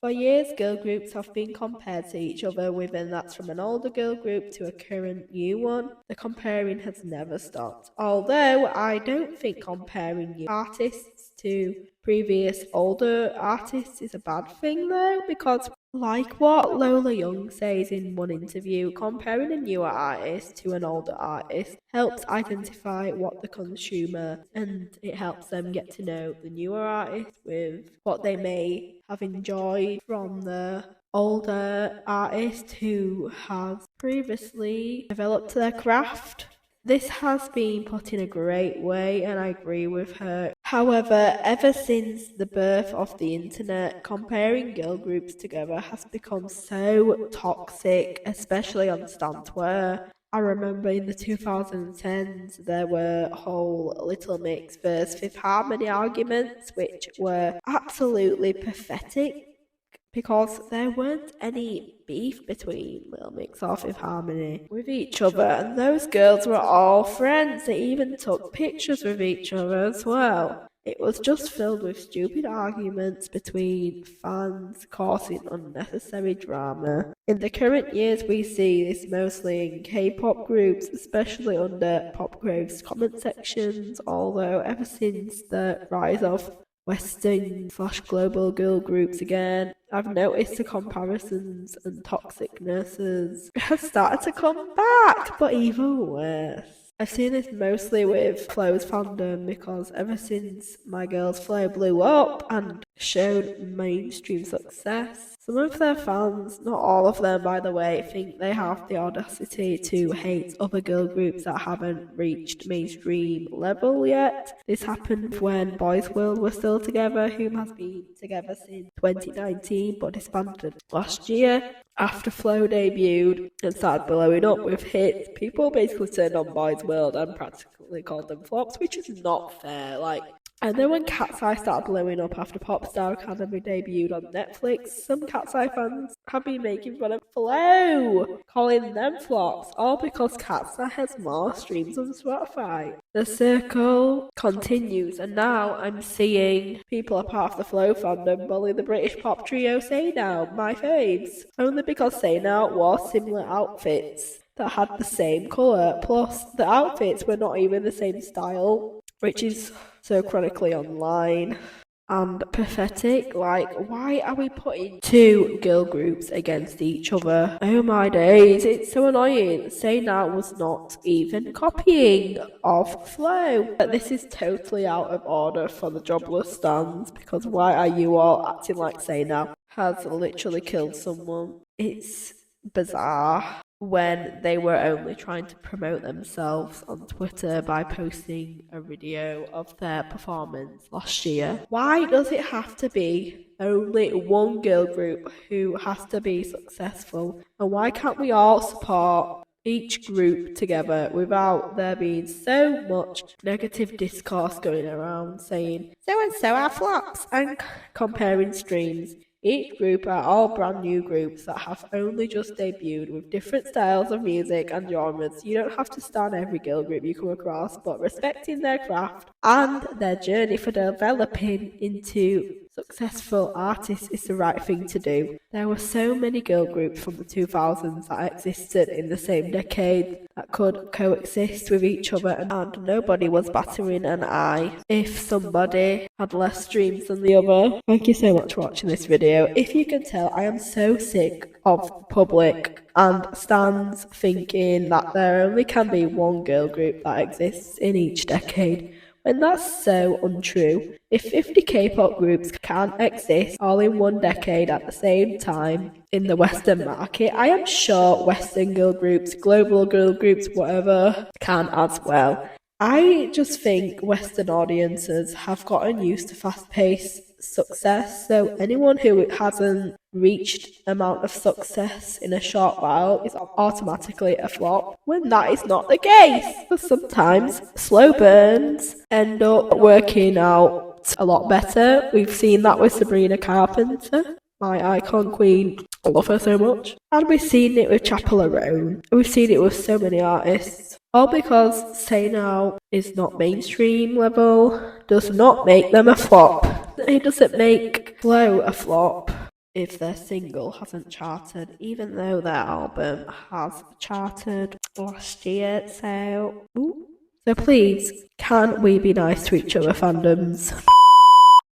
For years, girl groups have been compared to each other, whether that's from an older girl group to a current new one. The comparing has never stopped. Although I don't think comparing new artists to previous older artists is a bad thing though, because like what Lola Young says in one interview, comparing a newer artist to an older artist helps identify what the consumer, and it helps them get to know the newer artist with what they may have enjoyed from the older artist who has previously developed their craft. This has been put in a great way, and I agree with her. However, ever since the birth of the internet, comparing girl groups together has become so toxic, especially on Stantware. I remember in the 2010s there were whole Little Mix versus Fifth Harmony arguments, which were absolutely pathetic, because there weren't any beef between Little Mix or Fifth Harmony with each other, and those girls were all friends. They even took pictures with each other as well. It was just filled with stupid arguments between fans, causing unnecessary drama. In the current years, we see this mostly in K-pop groups, especially under Pop Grove's comment sections, although ever since the rise of Western/global girl groups again, I've noticed the comparisons and toxicnesses have started to come back, but even worse. I've seen this mostly with Flo's fandom, because ever since My Girls Flo blew up and showed mainstream success, some of their fans, not all of them by the way, think they have the audacity to hate other girl groups that haven't reached mainstream level yet. This happened when Boys World were still together, whom has been together since 2019 but disbanded last year. After Flo debuted and started blowing up with hits, people basically turned on Boys World and practically called them flops, which is not fair. And then when Katseye started blowing up after Popstar Academy debuted on Netflix, some Katseye fans have been making fun of Flo, calling them flops, all because Katseye has more streams on Spotify. The circle continues, and now I'm seeing people apart of the Flo fandom bully the British pop trio Say Now, my faves, only because Say Now wore similar outfits that had the same colour, plus the outfits were not even the same style, which is so chronically online and pathetic. Why are we putting two girl groups against each other? Oh my days, it's so annoying. Say Now was not even copying of Flo. But this is totally out of order for the jobless stands, because why are you all acting like Say Now has literally killed someone? It's bizarre, when they were only trying to promote themselves on Twitter by posting a video of their performance last year. Why does it have to be only one girl group who has to be successful? And why can't we all support each group together without there being so much negative discourse going around saying so and so are flops and comparing streams? Each group are all brand new groups that have only just debuted with different styles of music and genres. You don't have to stan every girl group you come across, but respecting their craft and their journey for developing into successful artists is the right thing to do. There were so many girl groups from the 2000s that existed in the same decade that could coexist with each other, and nobody was battering an eye if somebody had less streams than the other. Thank you so much for watching this video. If you can tell, I am so sick of public and stans thinking that there only can be one girl group that exists in each decade, when that's so untrue. If 50 K-pop groups can exist all in one decade at the same time in the Western market, I am sure Western girl groups, global girl groups, whatever, can as well. I just think Western audiences have gotten used to fast-paced success, so anyone who hasn't reached amount of success in a short while is automatically a flop, when that is not the case. But sometimes slow burns end up working out a lot better. We've seen that with Sabrina Carpenter, my icon queen. I love her so much. And we've seen it with Chapel Around. We've seen it with so many artists. All because Say Now is not mainstream level does not make them a flop. It doesn't make Flo a flop. if their single hasn't charted, even though their album has charted last year. So please, can we be nice to each other, fandoms?